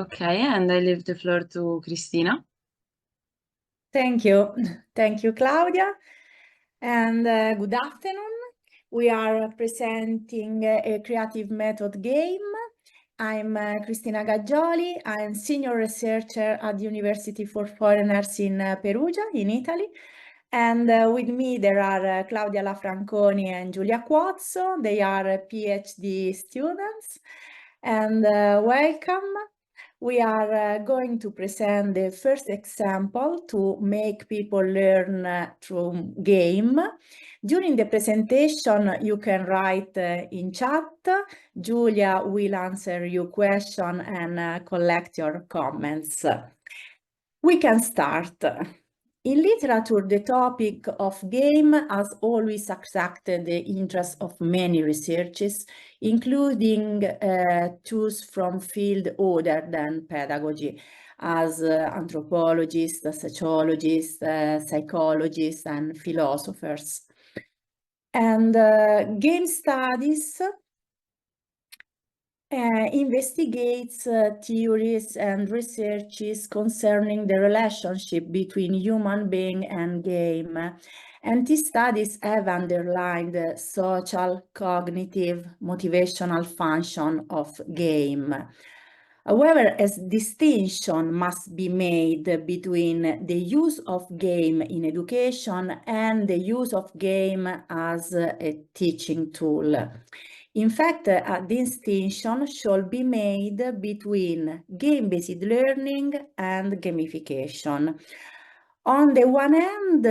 Okay, and I leave the floor to Cristina. Thank you. Thank you, Claudia. And good afternoon. We are presenting a creative method game. I'm Cristina Gaggioli. I'm senior researcher at the University for Foreigners in Perugia, in Italy. And with me there are Claudia Lafranconi and Giulia Quozzo. They are PhD students. And welcome. We are going to present the first example to make people learn through game. During the presentation, you can write in chat. Giulia will answer your question and collect your comments. We can start. In literature, the topic of game has always attracted the interest of many researchers, including those from fields other than pedagogy, as anthropologists, sociologists, psychologists, and philosophers. And game studies investigates theories and researches concerning the relationship between human being and game. And these studies have underlined the social, cognitive, motivational function of game. However, a distinction must be made between the use of game in education and the use of game as a teaching tool. In fact, a distinction should be made between game-based learning and gamification. On the one hand,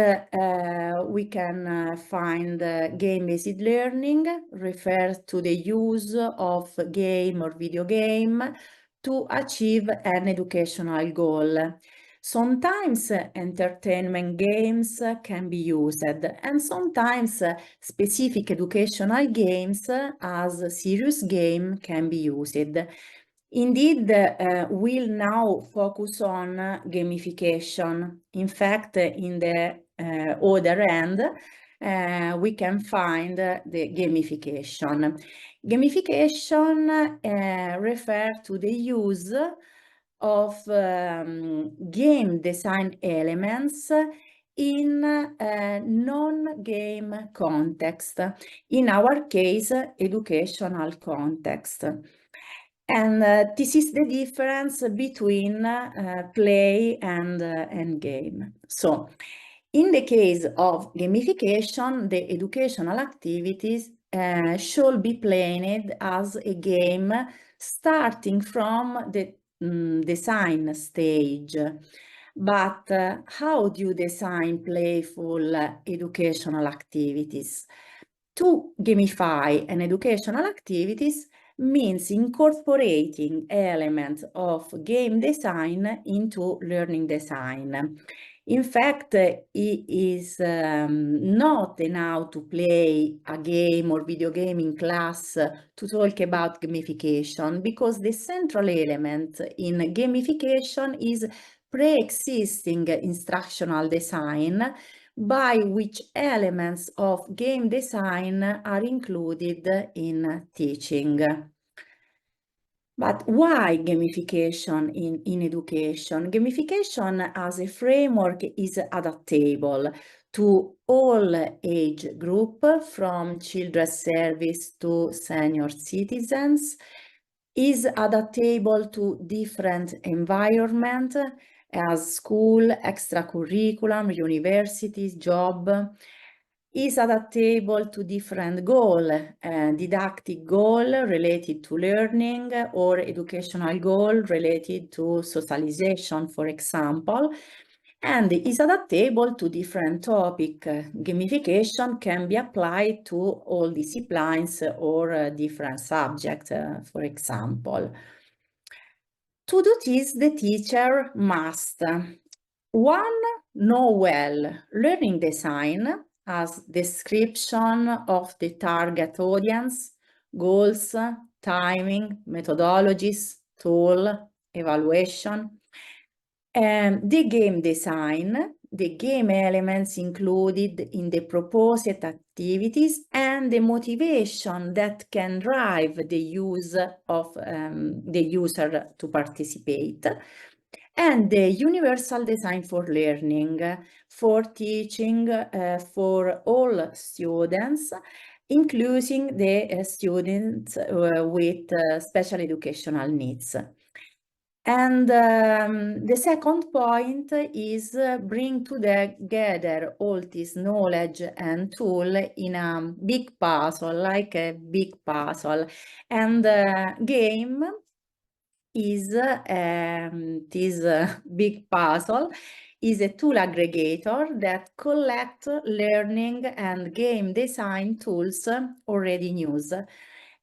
we can find game-based learning refers to the use of game or video game to achieve an educational goal. Sometimes entertainment games can be used, and sometimes specific educational games as a serious game can be used. Indeed, we'll now focus on gamification. In fact, in the other end, we can find the gamification. Gamification refers to the use of game design elements in a non-game context, in our case, educational context. And this is the difference between play and game. So, in the case of gamification, the educational activities should be planned as a game starting from the design stage. But how do you design playful educational activities? To gamify an educational activities means incorporating elements of game design into learning design. In fact, it is not enough to play a game or video game in class to talk about gamification, because the central element in gamification is pre-existing instructional design, by which elements of game design are included in teaching. But why gamification in education? Gamification as a framework is adaptable to all age group, from children's service to senior citizens, is adaptable to different environment as school, extracurriculum, universities, job, is adaptable to different goal, didactic goal related to learning or educational goal related to socialization, for example, and is adaptable to different topic. Gamification can be applied to all disciplines or different subjects, for example. To do this, the teacher must 1. Know well learning design as description of the target audience, goals, timing, methodologies, tool, evaluation. The game design, the game elements included in the proposed activities, and the motivation that can drive the use of the user to participate, and the universal design for learning, for teaching for all students, including the students with special educational needs. And the second point is bring together all this knowledge and tool in a big puzzle, like a big puzzle. And game is this big puzzle is a tool aggregator that collects learning and game design tools already in use.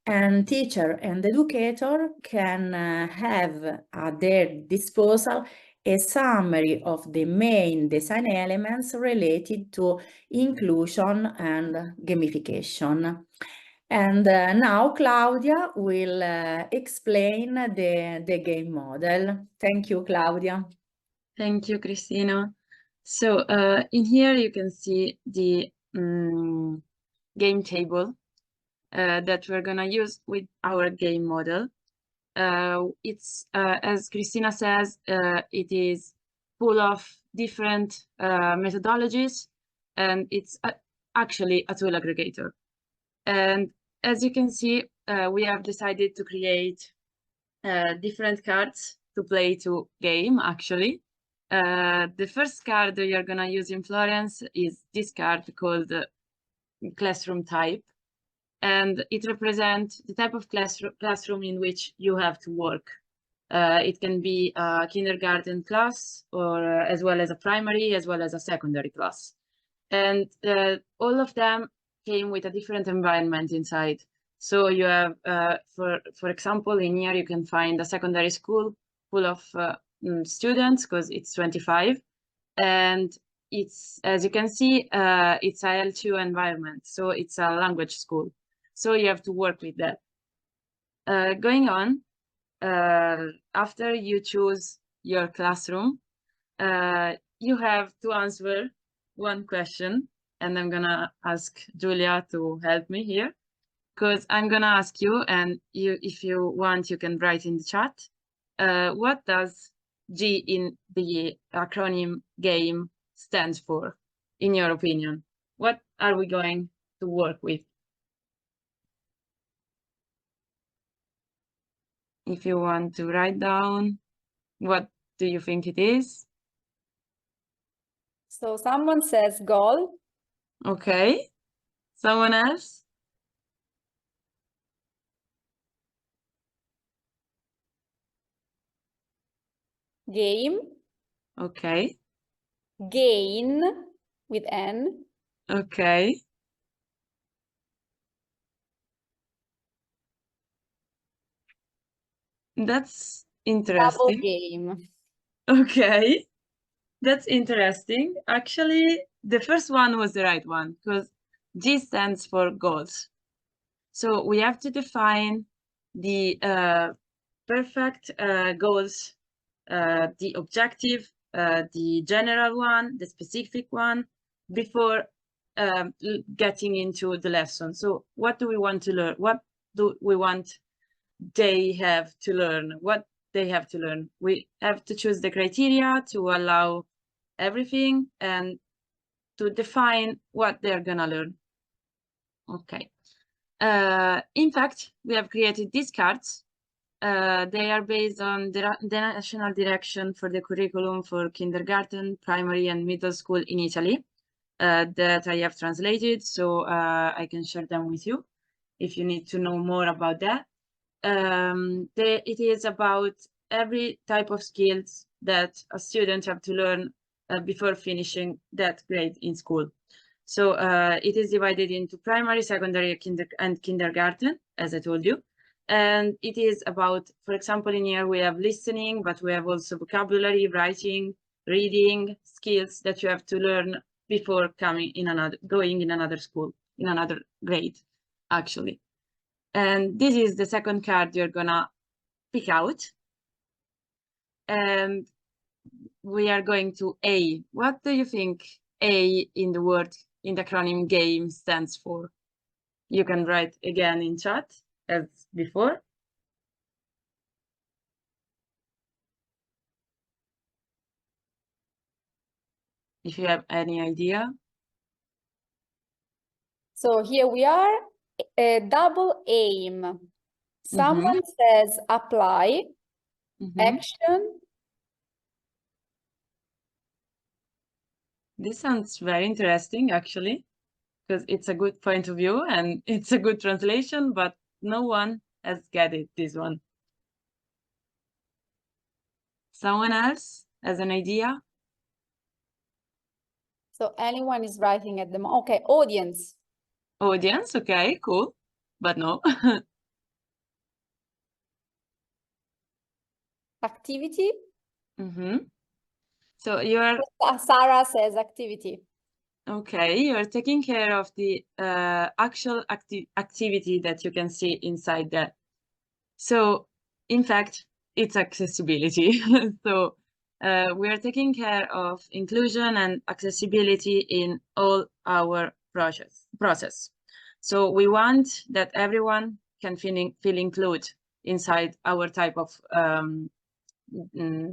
And teacher and educator can have at their disposal a summary of the main design elements related to inclusion and gamification. And now Claudia will explain the game model. Thank you, Claudia. Thank you, Cristina. So in here you can see the game table that we're gonna use with our game model. It's, as Cristina says, it is full of different methodologies, and it's actually a tool aggregator. And as you can see, we have decided to create different cards to play to game, actually. The first card that you're gonna use in Florence is this card called Classroom Type. And it represents the type of classroom in which you have to work. It can be a kindergarten class, or as well as a primary, as well as a secondary class. And all of them came with a different environment inside. So you have, for example, in here you can find a secondary school full of students, because it's 25. And it's, as you can see, it's a L2 environment. So it's a language school. So you have to work with that. Going on, after you choose your classroom, you have to answer one question, and I'm gonna ask Julia to help me here, because I'm gonna ask you, and you, if you want, you can write in the chat. What does G in the acronym GAME stand for, in your opinion? What are we going to work with? If you want to write down, what do you think it is? So someone says goal. Okay. Someone else? Game. Okay. Gain with N. Okay. That's Double interesting. game. Okay. That's interesting. Actually, the first one was the right one, because G stands for goals. So we have to define the perfect goals, the objective, the general one, the specific one, before getting into the lesson. So what do we want to learn? What do we want they have to learn? What they have to learn? We have to choose the criteria to allow everything and to define what they're gonna learn. Okay. In fact, we have created these cards. They are based on the National Direction for the Curriculum for Kindergarten, Primary and Middle School in Italy, that I have translated, so I can share them with you if you need to know more about that. It is about every type of skills that a student have to learn before finishing that grade in school. So it is divided into primary, secondary, and kindergarten, as I told you. And it is about, for example, in here we have listening, but we have also vocabulary, writing, reading, skills that you have to learn before going in another school, in another grade, actually. And this is the second card you're gonna pick out. And we are going to A. What do you think A in the word, in the acronym GAME stands for? You can write again in chat as before. If you have any idea. So here we are, a double aim. Someone says apply, action. This sounds very interesting, actually, because it's a good point of view and it's a good translation, but no one has get it, this one. Someone else has an idea? So anyone is writing at the moment. Okay, audience. Audience, okay, cool, but no. Activity. So you're Sarah says activity. okay, you're taking care of the actual activity that you can see inside that. So in fact, it's accessibility. So we are taking care of inclusion and accessibility in all our process. So we want that everyone can feel included inside our type of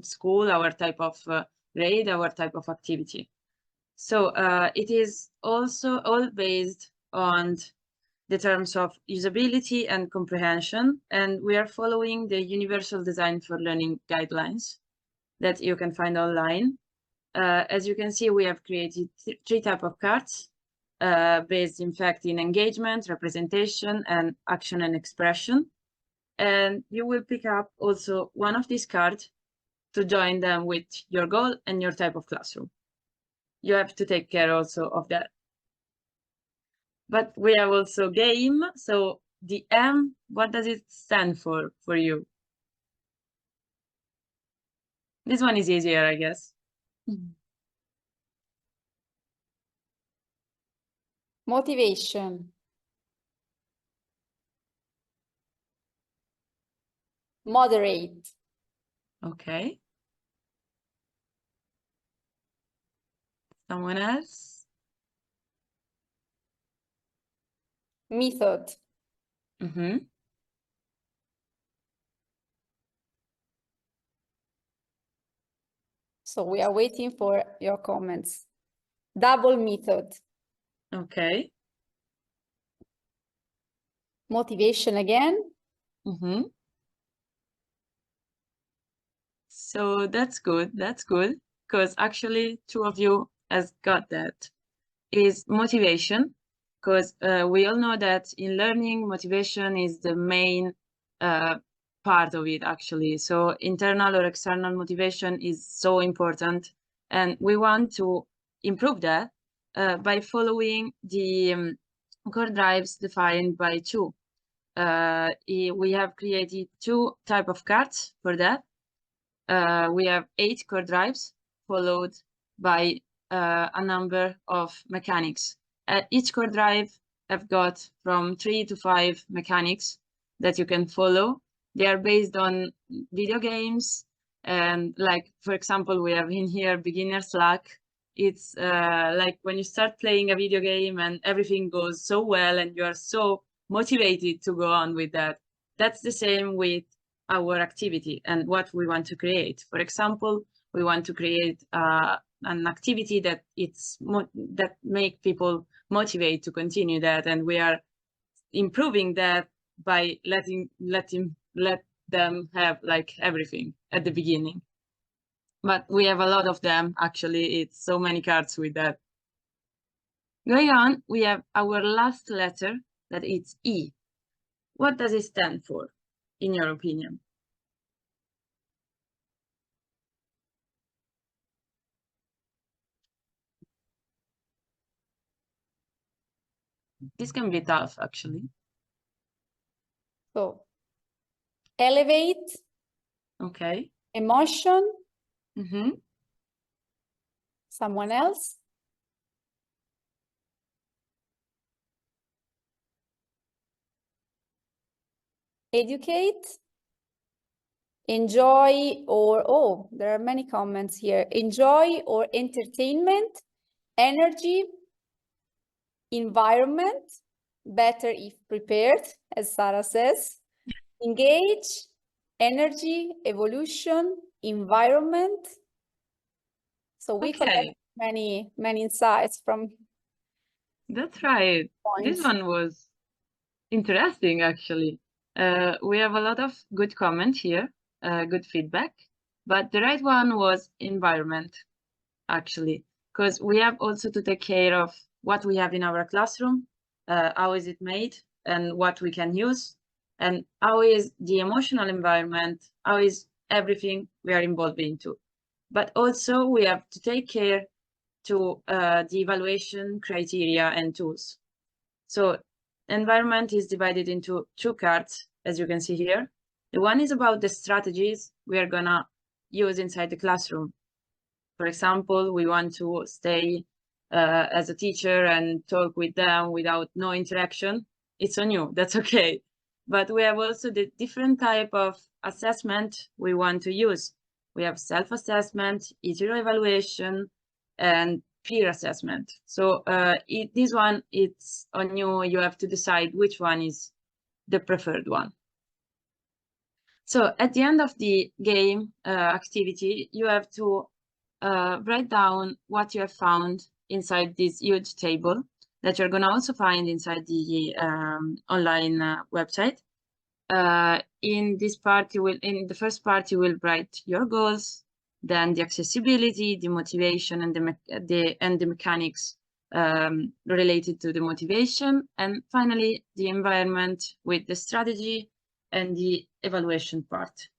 school, our type of grade, our type of activity. So it is also all based on the terms of usability and comprehension, and we are following the Universal Design for Learning guidelines that you can find online. As you can see, we have created three types of cards based, in fact, in engagement, representation, and action and expression. And you will pick up also one of these cards to join them with your goal and your type of classroom. You have to take care also of that. But we have also GAME. So the M, what does it stand for you? This one is easier, I guess. Motivation. Moderate. Okay. Someone else? Method. So we are waiting for your comments. Double method. Okay. Motivation again. So that's good. That's good. Because actually, two of you has got that. Is motivation. Because we all know that in learning, motivation is the main part of it, actually. So internal or external motivation is so important. And we want to improve that by following the core drives defined by two. We have created two types of cards for that. We have 8 core drives followed by a number of mechanics. Each core drive have got from 3 to 5 mechanics that you can follow. They are based on video games. And like, for example, we have in here beginner's luck. It's like when you start playing a video game and everything goes so well and you are so motivated to go on with that. That's the same with our activity and what we want to create. For example, we want to create an activity that that make people motivate to continue that, and we are improving that by let them have like everything at the beginning. But we have a lot of them, actually. It's so many cards with that. Going on, we have our last letter, that it's E. What does it stand for, in your opinion? This can be tough, actually. So elevate. Okay. Emotion. Someone else? Educate. enjoy or, oh, there are many comments here. Enjoy or entertainment, energy, environment, better if prepared, as Sarah says, engage, energy, evolution, environment. So we collect many insights from. That's right. This one was interesting, actually. We have a lot of good comments here, good feedback, but the right one was environment, actually, because we have also to take care of what we have in our classroom, how is it made, and what we can use, and how is the emotional environment, how is everything we are involved into. But also we have to take care to the evaluation criteria and tools. So environment is divided into two cards, as you can see here. The one is about the strategies we are gonna use inside the classroom. For example, we want to stay as a teacher and talk with them without no interaction. It's on you, that's okay. But we have also the different type of assessment we want to use. We have self-assessment, iterate evaluation, and peer assessment. So this one, it's on you. You have to decide which one is the preferred one. So at the end of the game activity, you have to write down what you have found inside this huge table that you're gonna also find inside the online website. In this part, in the first part, you will write your goals, then the accessibility, the motivation, and the mechanics related to the motivation, and finally the environment with the strategy and the evaluation part.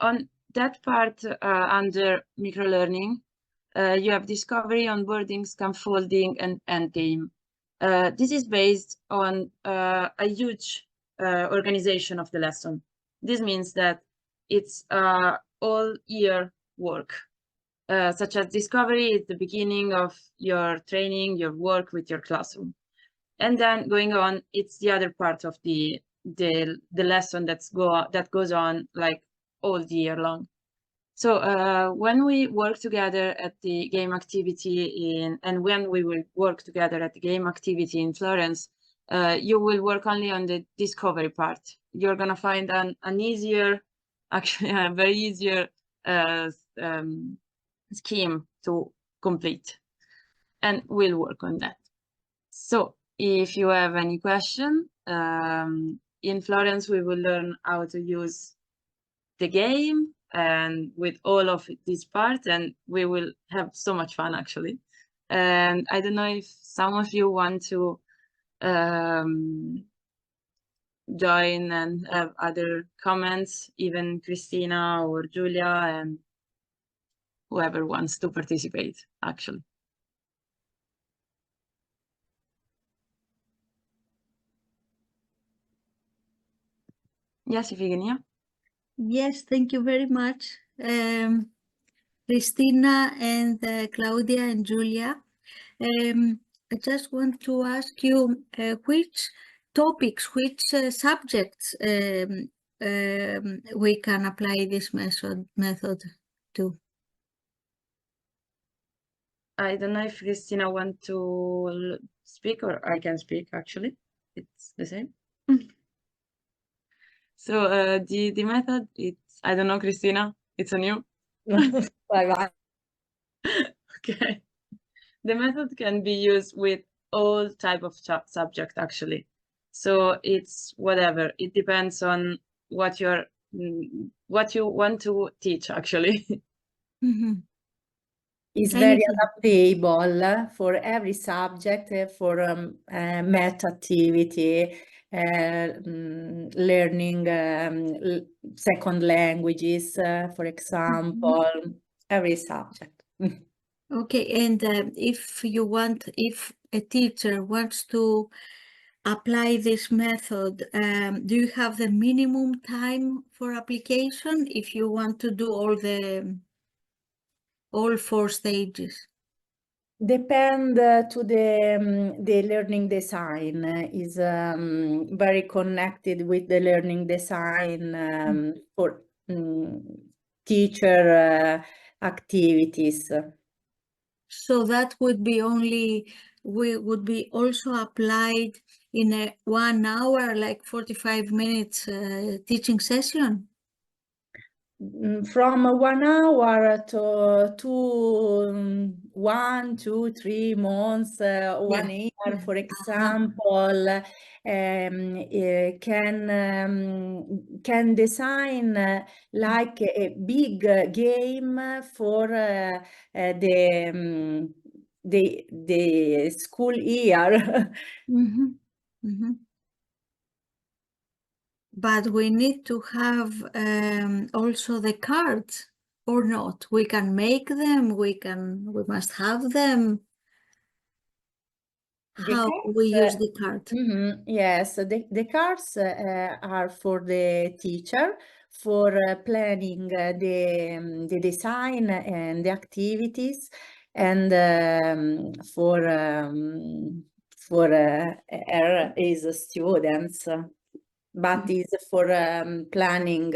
On that part, under microlearning, you have discovery, onboarding, scaffolding, and endgame. This is based on a huge organization of the lesson. This means that it's all year work, such as discovery is the beginning of your training, your work with your classroom. And then going on, it's the other part of the lesson that goes on like all the year long. So when we work together at the game activity and when we will work together at the game activity in Florence, you will work only on the discovery part. You're gonna find an easier, actually a very easier scheme to complete, and we'll work on that. So if you have any question, in Florence we will learn how to use the game and with all of these parts, and we will have so much fun actually. And I don't know if some of you want to join and have other comments, even Christina or Julia and whoever wants to participate actually. Yes, Iphigenia? Yes, thank you very much, Christina and Claudia and Julia. I just want to ask you which topics, which subjects we can apply this method to. I don't know if Christina wants to speak or I can speak actually. It's the same. So the method, it's, I don't know, Christina, it's on you. Bye-bye. Okay. The method can be used with all type of subject actually. So it's whatever. It depends on what you want to teach actually. Mm-hmm. It's very adaptable for every subject, for math activity, learning second languages, for example, every subject. Okay, and if a teacher wants to apply this method, do you have the minimum time for application if you want to do all 4 stages? Depend to the learning design is very connected with the learning design for teacher activities. So that would be would be also applied in a 1 hour, like 45 minutes teaching session? From 1 hour to 1, 2, 3 months, 1 year, for example, can design like a big game for the school year. But we need to have also the cards, or not? We can make them. We must have them. How we use the card? Yes, the cards are for the teacher for planning the design and the activities, and for his students, but is for planning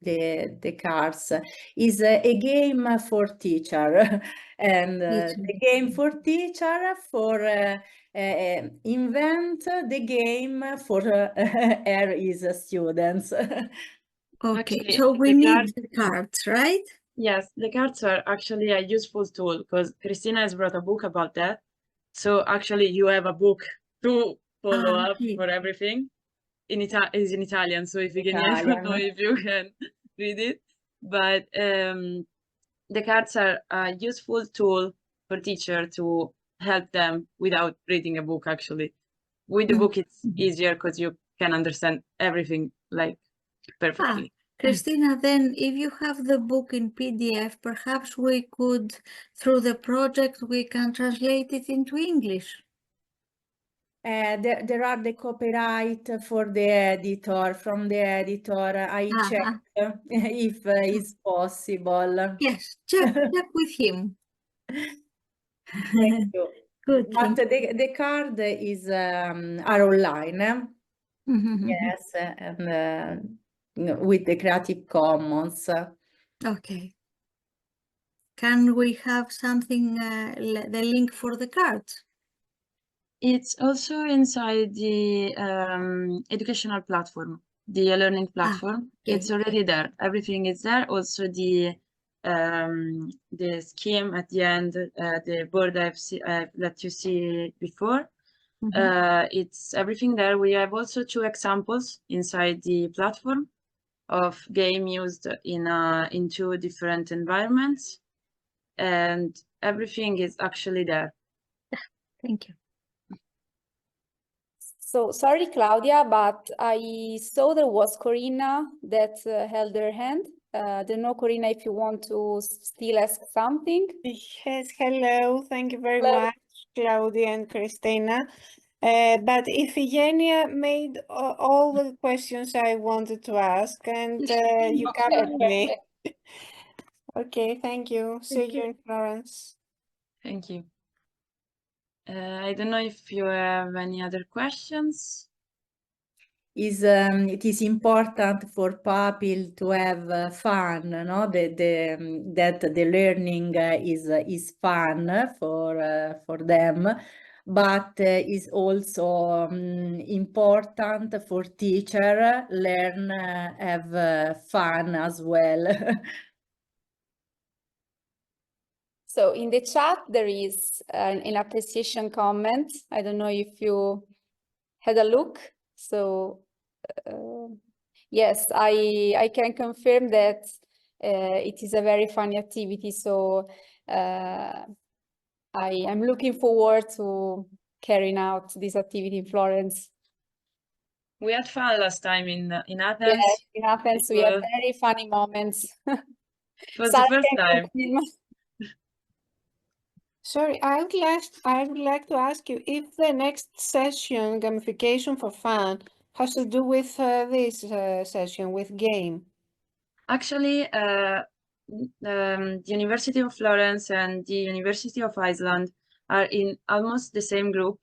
the cards. Is a game for teacher, and the game for teacher for invent the game for his students. Okay, Actually, so we the need cards- the cards, right? Yes, the cards are actually a useful tool because Christina has brought a book about that. So actually you have a book to follow up okay. for everything. Is in Italian, so if you can, I don't know if you can read it, but the cards are a useful tool for teacher to help them without reading a book. Actually, with the book it's easier because you can understand everything like perfectly. Christina, then if you have the book in PDF, perhaps we could, through the project, we can translate it into English. There are the copyright for the editor, from the editor. I check if it's possible. Yes, check with him. Thank you. Good. But the card is are online. Yes, and with the Creative Commons. Okay. Can we have something, the link for the cards? It's also inside the educational platform, the learning platform. It's already there. Everything is there. Also the scheme at the end, the board that you see before. It's everything there. We have also 2 examples inside the platform of game used in 2 different environments, and everything is actually there. Thank you. So sorry, Claudia, but I saw there was Corina that held her hand. I don't know, Corina, if you want to still ask something. Yes, hello. Thank you very Hello. much, Claudia and Christina. But if Eugenia made all the questions I wanted to ask, and you covered me. Okay, thank you. See you in Florence. Thank you. I don't know if you have any other questions. It is important for people to have fun, no? That the learning is fun for them, but is also important for teacher learn have fun as well. So in the chat, there is an appreciation comment. I don't know if you had a look. So yes, I can confirm that it is a very funny activity. So I'm looking forward to carrying out this activity in Florence. We had fun last time in Athens. Yes, in Athens we had very funny moments. It was the first time. Sorry, I would like to ask you if the next session, gamification for fun, has to do with this session with game. Actually, the University of Florence and the University of Iceland are in almost the same group